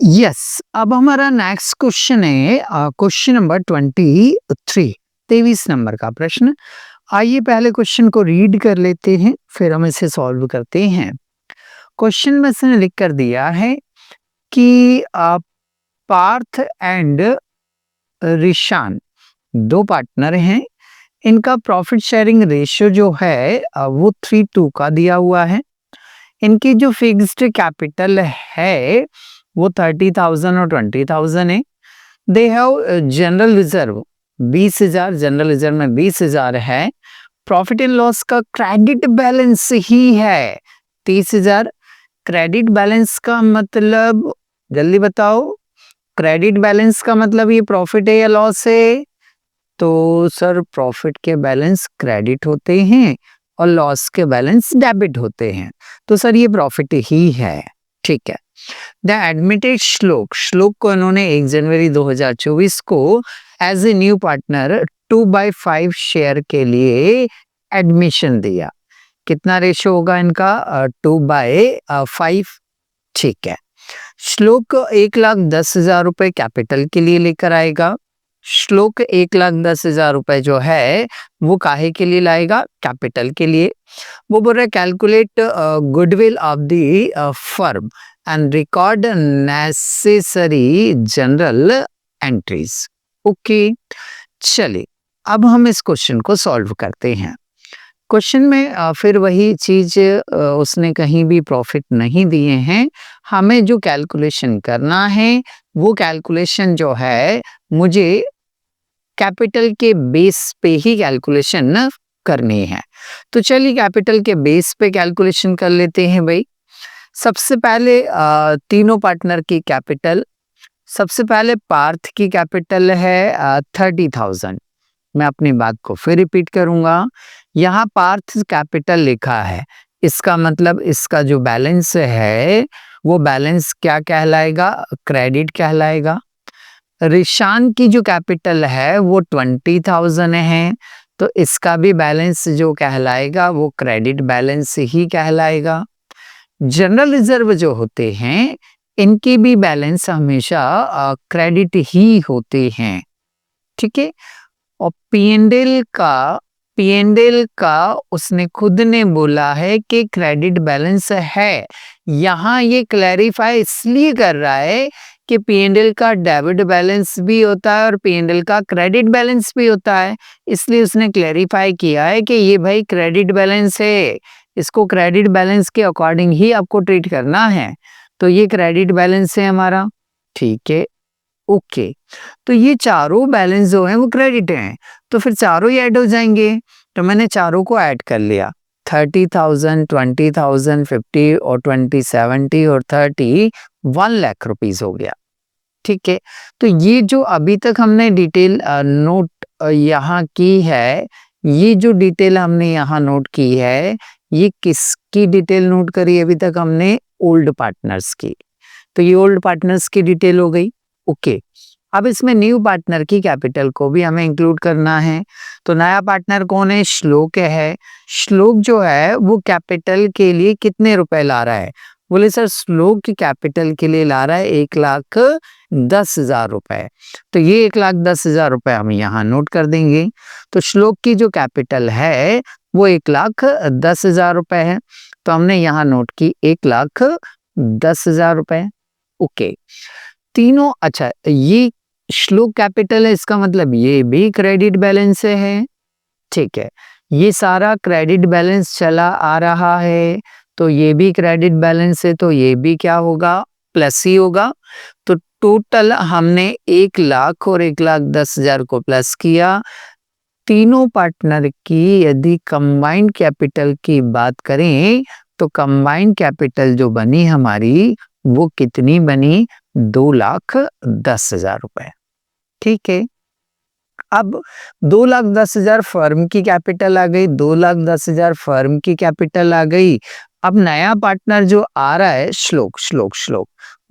Yes, अब हमारा next question है क्वेश्चन नंबर 23 नंबर का प्रश्न। आइए पहले क्वेश्चन को रीड कर लेते हैं, फिर हम इसे सॉल्व करते हैं। क्वेश्चन में इसने लिख कर दिया है कि पार्थ एंड रिशान दो पार्टनर हैं, इनका प्रॉफिट शेयरिंग रेशियो जो है वो 3:2 का दिया हुआ है। इनकी जो फिक्स्ड कैपिटल है वो 30,000 और 20,000 है। They have general reserve 20,000, general reserve में 20,000 है। प्रॉफिट एंड लॉस का क्रेडिट बैलेंस ही है 30,000। क्रेडिट बैलेंस का मतलब जल्दी बताओ, क्रेडिट बैलेंस का मतलब ये प्रॉफिट है या लॉस है? तो सर प्रॉफिट के बैलेंस क्रेडिट होते हैं और लॉस के बैलेंस डेबिट होते हैं, तो सर ये प्रॉफिट ही है। ठीक है। द एडमिटेड श्लोक को इन्होंने 1 जनवरी 2024 को as a new partner 2/5 share के लिए एडमिशन दिया। कितना रेशो होगा इनका? 2/5। ठीक है। श्लोक 1,10,000 रुपए कैपिटल के लिए लेकर आएगा। श्लोक 1,10,000 रुपए जो है वो काहे के लिए लाएगा? कैपिटल के लिए। वो बोल रहा है calculate goodwill of the firm and record necessary general entries. Okay, चलिए अब हम इस क्वेश्चन को सॉल्व करते हैं। क्वेश्चन में फिर वही चीज उसने कहीं भी प्रॉफिट नहीं दिए हैं। हमें जो कैलकुलेशन करना है वो कैलकुलेशन जो है मुझे कैपिटल के बेस पे ही कैलकुलेशन करनी है। तो चलिए कैपिटल के बेस पे कैलकुलेशन कर लेते हैं भाई। सबसे पहले तीनों पार्टनर की कैपिटल, सबसे पहले पार्थ की कैपिटल है 30,000। मैं अपनी बात को फिर रिपीट करूंगा। यहाँ पार्थ कैपिटल लिखा है, इसका मतलब इसका जो बैलेंस है वो बैलेंस क्या कहलाएगा? क्रेडिट कहलाएगा। रिशान की जो कैपिटल है वो 20,000 है, तो इसका भी बैलेंस जो कहलाएगा वो क्रेडिट बैलेंस ही कहलाएगा। जनरल रिजर्व जो होते हैं इनकी भी बैलेंस हमेशा क्रेडिट ही होते हैं। ठीक है। और पीएनएल का उसने खुद ने बोला है कि क्रेडिट बैलेंस है। यहाँ ये क्लैरिफाई इसलिए कर रहा है कि पीएनएल का डेबिट बैलेंस भी होता है और पीएनएल का क्रेडिट बैलेंस भी होता है, इसलिए उसने क्लैरिफाई किया है कि ये भाई क्रेडिट बैलेंस है, इसको क्रेडिट बैलेंस के अकॉर्डिंग ही आपको ट्रीट करना है। तो ये क्रेडिट बैलेंस है हमारा। ठीक है, ओके। तो ये चारों बैलेंस जो हैं वो क्रेडिट हैं, तो फिर चारों ही ऐड हो जाएंगे। तो मैंने चारों को ऐड कर लिया, 30,000, 20,000, 50 और 20, 70 और 30, 1 लाख रुपीज हो गया। ठीक है। तो ये जो अभी तक हमने डिटेल नोट यहाँ की है, ये जो डिटेल हमने यहाँ नोट की है, ये किसकी डिटेल नोट करी अभी तक हमने? ओल्ड पार्टनर्स की। तो ये ओल्ड पार्टनर्स की डिटेल हो गई। ओके, अब इसमें न्यू पार्टनर की कैपिटल को भी हमें इंक्लूड करना है। तो नया पार्टनर कौन है? श्लोक है। श्लोक जो है वो कैपिटल के लिए कितने रुपए ला रहा है? बोले सर श्लोक की कैपिटल के लिए ला रहा है 1,10,000 रुपए। तो ये 1,10,000 रुपए हम यहाँ नोट कर देंगे। तो श्लोक की जो कैपिटल है वो 1,10,000 रुपए है, तो हमने यहाँ नोट की 1,10,000 रुपए। ओके, तीनों, अच्छा ये श्लोक कैपिटल है, इसका मतलब ये भी क्रेडिट बैलेंस है। ठीक है, ये सारा क्रेडिट बैलेंस चला आ रहा है, तो ये भी क्रेडिट बैलेंस है, तो ये भी क्या होगा? प्लस ही होगा। तो टोटल हमने 1,00,000 और 1,10,000 को प्लस किया। तीनों पार्टनर की यदि कंबाइंड कैपिटल की बात करें तो कंबाइंड कैपिटल जो बनी हमारी वो कितनी बनी? 2,10,000 रुपए। ठीक है। अब 2,10,000 फर्म की कैपिटल आ गई, 2,10,000 फर्म की कैपिटल आ गई। अब नया पार्टनर जो आ रहा है श्लोक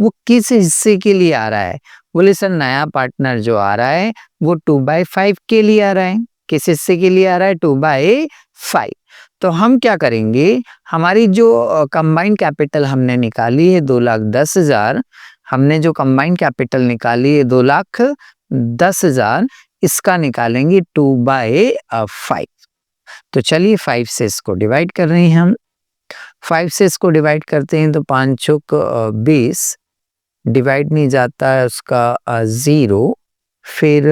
वो किस हिस्से के लिए आ रहा है? बोले सर नया पार्टनर जो आ रहा है वो 2/5 के लिए आ रहा है। किस हिस्से के लिए आ रहा है? 2/5। तो हम क्या करेंगे, हमारी जो कंबाइंड कैपिटल हमने निकाली है 2,10,000, हमने जो कंबाइंड कैपिटल निकाली है 2,10,000, इसका निकालेंगे 2/5। तो चलिए 5 से इसको डिवाइड कर रहे हैं हम। 5 से इसको डिवाइड करते हैं तो 5 चौक 20, डिवाइड नहीं जाता है उसका 0, फिर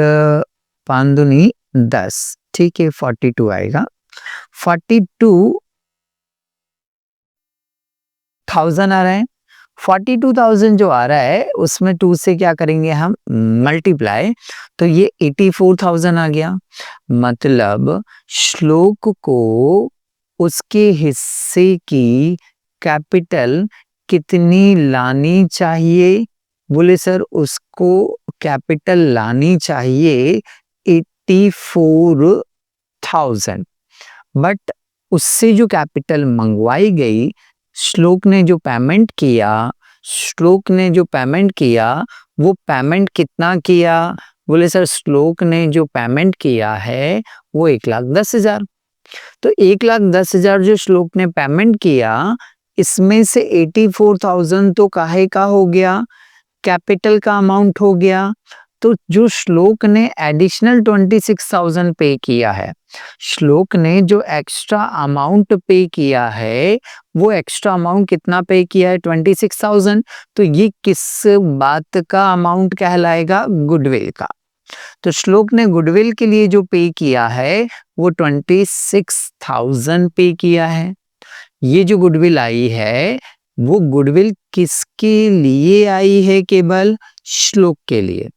5 दूनी 10, ठीक है 42 आएगा। 42,000 आ रहा है। 42,000 जो आ रहा है उसमें 2 से क्या करेंगे हम, मल्टीप्लाई, तो ये 84,000 आ गया। मतलब श्लोक को उसके हिस्से की कैपिटल कितनी लानी चाहिए? बोले सर उसको कैपिटल लानी चाहिए 84,000, बट उससे जो कैपिटल मंगवाई गई, श्लोक ने जो पेमेंट किया वो पेमेंट कितना किया? बोले सर श्लोक ने जो पेमेंट किया है वो 1,10,000। तो 1,10,000 जो श्लोक ने पेमेंट किया, इसमें से 84,000 तो काहे का हो गया, कैपिटल का अमाउंट हो गया। तो जो श्लोक ने एडिशनल 26,000 पे किया है, श्लोक ने जो एक्स्ट्रा अमाउंट पे किया है, वो एक्स्ट्रा अमाउंट कितना पे किया है, 26,000। तो ये किस बात का अमाउंट कहलाएगा, गुडविल का। तो श्लोक ने गुडविल के लिए जो पे किया है वो 26,000 पे किया है। ये जो गुडविल आई है वो गुडविल किसके लिए आई है, केवल श्लोक के लिए।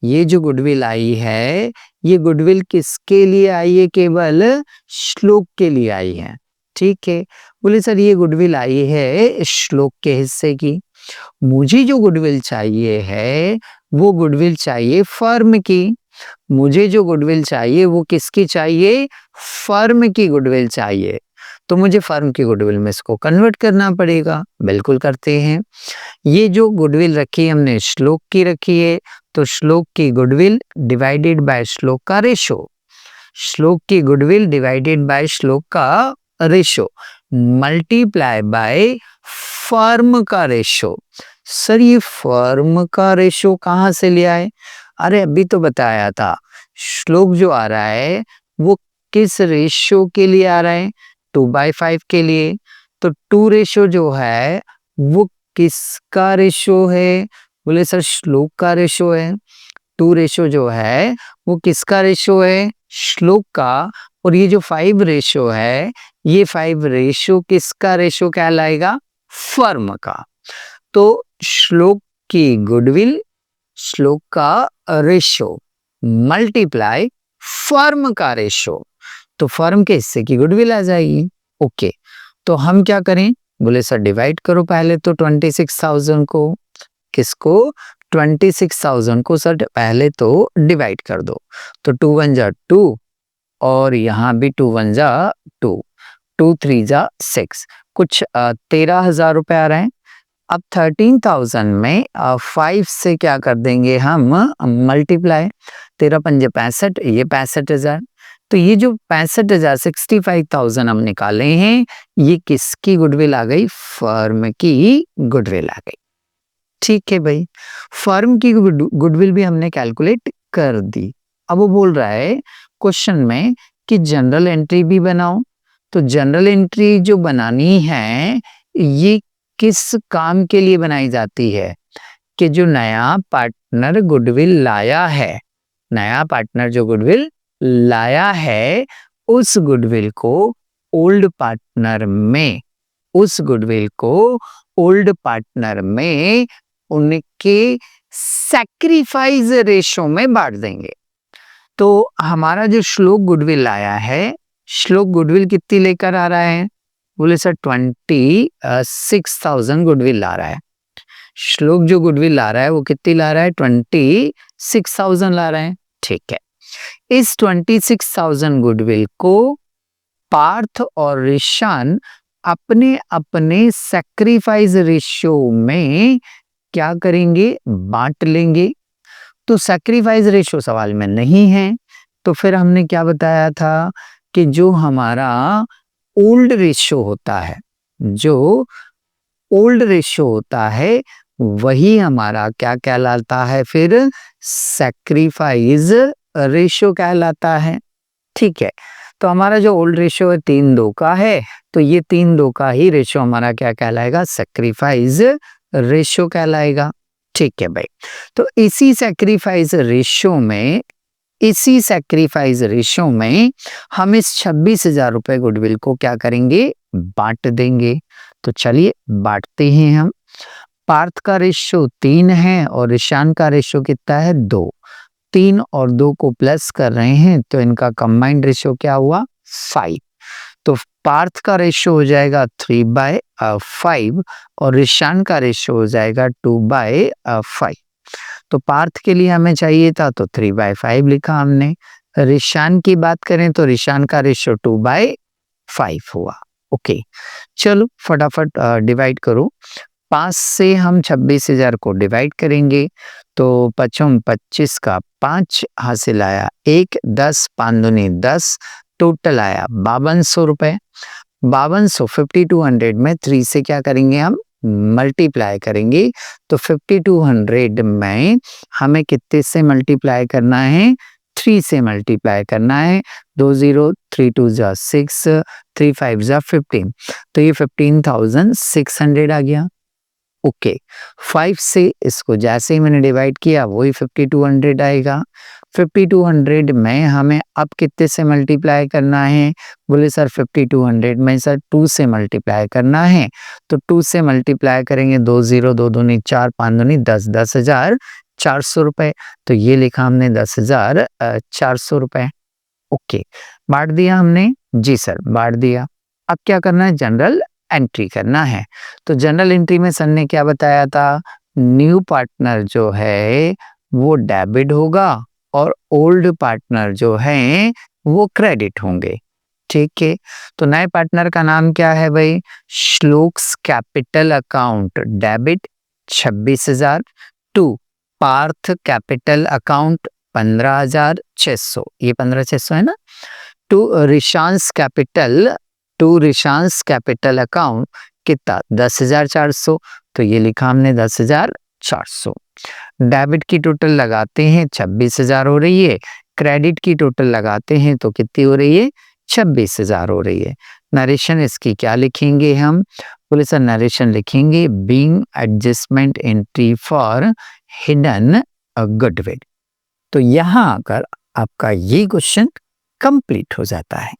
ये जो गुडविल आई है ये गुडविल किसके लिए आई है, केवल श्लोक के लिए आई है, ठीक है। बोले सर ये गुडविल आई है श्लोक के हिस्से की, मुझे जो गुडविल चाहिए है वो गुडविल चाहिए फर्म की। मुझे जो गुडविल चाहिए वो किसकी चाहिए, फर्म की गुडविल चाहिए। तो मुझे फर्म की गुडविल में इसको कन्वर्ट करना पड़ेगा, बिल्कुल करते हैं। ये जो गुडविल रखी है हमने श्लोक की रखी है, तो श्लोक की गुडविल डिवाइडेड बाय श्लोक का रेशो, श्लोक की गुडविल डिवाइडेड बाय श्लोक का रेशो मल्टीप्लाई बाय फर्म का रेशो। सर ये फर्म का रेशो कहाँ से लिया है? अरे अभी तो बताया था, श्लोक जो आ रहा है वो किस रेशो के लिए आ रहा है, 2/5 के लिए। तो 2 रेशो जो है वो किसका रेशो है? बोले सर श्लोक का रेशो है। 2 रेशो जो है वो किसका रेशो है, श्लोक का। और ये जो 5 रेशो है, ये 5 रेशो किसका रेशो कहलाएगा, फर्म का। तो श्लोक की गुडविल, श्लोक का रेशो मल्टीप्लाई फर्म का रेशो, तो फर्म के हिस्से की गुडविल आ जाएगी। ओके, तो हम क्या करें, बोले सर डिवाइड करो पहले तो 26,000 को, किसको, 26,000 को सर पहले तो डिवाइड कर दो। तो 2 1 जा 2 और यहाँ भी 2 1 जा 2, 2 3 जा 6, कुछ 13,000 रुपए आ रहे हैं। अब 13,000 में 5 से क्या कर देंगे हम, मल्टीप्लाई, 13 पंजे 65, ये 65,000। तो ये जो 65,000 65,000 हम निकाले हैं, ये किसकी गुडविल आ गई, फर्म की गुडविल आ गई। ठीक है भाई, फर्म की गुडविल भी हमने कैलकुलेट कर दी। अब वो बोल रहा है क्वेश्चन में कि जनरल एंट्री भी बनाओ। तो जनरल एंट्री जो बनानी है ये किस काम के लिए बनाई जाती है, कि जो नया पार्टनर गुडविल लाया है, नया पार्टनर जो गुडविल लाया है, उस गुडविल को ओल्ड पार्टनर में, उस गुडविल को ओल्ड पार्टनर में उनके सैक्रिफाइस रेशो में बांट देंगे। तो हमारा जो श्लोक गुडविल आया है, श्लोक गुडविल कितनी लेकर आ रहा है, बोले सर 26,000 गुडविल ला रहा है। श्लोक जो गुडविल ला रहा है वो कितनी ला रहा है, 26,000 ला रहा है। ठीक है, इस 26,000 गुडविल को पार्थ और ऋषान अपने अपने सैक्रिफाइस रेशियो में क्या करेंगे, बांट लेंगे। तो सैक्रिफाइस रेशियो सवाल में नहीं है, तो फिर हमने क्या बताया था कि जो हमारा ओल्ड रेशियो होता है, जो ओल्ड रेशियो होता है वही हमारा क्या कहलाता है फिर? सैक्रिफाइस रेशियो कहलाता है। ठीक है, तो हमारा जो ओल्ड रेशियो है 3:2 का है, तो ये 3:2 का ही रेशियो हमारा क्या कहलाएगा? सैक्रिफाइस रेशियो कहलाएगा। ठीक है भाई, तो इसी सैक्रिफाइस रेशियो में हम इस 26,000 रुपए गुडविल को क्या करेंगे? बांट देंगे। तो चलिए बांटते हैं हम। पार्थ का रेशियो 3 है और ईशान का रेशियो कितना है? 2। 3 और 2 को प्लस कर रहे हैं तो इनका कंबाइंड रेशियो क्या हुआ? 5। तो पार्थ का रेशियो हो जाएगा 3/5 और ईशान का रेशियो हो जाएगा 2/5। तो पार्थ के लिए हमें चाहिए था तो 3/5 लिखा हमने। ईशान की बात करें तो ईशान का रेशियो 2/5 हुआ। ओके, चलो फटाफट डिवाइड करो। 5 से हम 26,000 को डिवाइड करेंगे तो 25 का 5 हासिल आया 1, 10 5 दूनी 10, टोटल आया 5200 रुपए। 5200 5200 में 3 से क्या करेंगे हम? मल्टीप्लाई करेंगे। तो 5200 में हमें कितने से मल्टीप्लाई करना है? 3 से मल्टीप्लाई करना है। 2 0 3 2 जा 6 3 5 जा 15, तो ये 15,600 आ गया। ओके, 5 से इसको जैसे ही मैंने डिवाइड किया वही 5200 आएगा। 5200 में हमें अब कितने से मल्टीप्लाई करना है? बोले सर 5200 में सर 2 से मल्टीप्लाई करना है। तो 2 से मल्टीप्लाई करेंगे 2 0 2 दूनी 4 5 दूनी 10 10,400 रुपए। तो ये लिखा हमने 10,400 रुपए। ओके, बांट दिया हमने? जी सर बांट दिया। अब क्या करना है? जनरल एंट्री करना है। तो जनरल एंट्री में सर ने क्या बताया था? न्यू पार्टनर जो है वो डेबिट होगा और ओल्ड पार्टनर जो है वो क्रेडिट होंगे। ठीक है, तो नए पार्टनर का नाम क्या है भाई? श्लोक्स capital account debit 26,000 to Parth capital account 15,600, ये 15,600 है ना, टू रिशांस कैपिटल अकाउंट कितना? 10,400, तो ये लिखा हमने 10,400। डेबिट की टोटल लगाते हैं 26,000 हो रही है, क्रेडिट की टोटल लगाते हैं तो कितनी हो रही है? 26,000 हो रही है। नरेशन इसकी क्या लिखेंगे हम? बोले सर नरेशन लिखेंगे being adjustment entry for hidden goodwill. तो यहाँ आकर आपका ये क्वेश्चन कंप्लीट हो जाता है।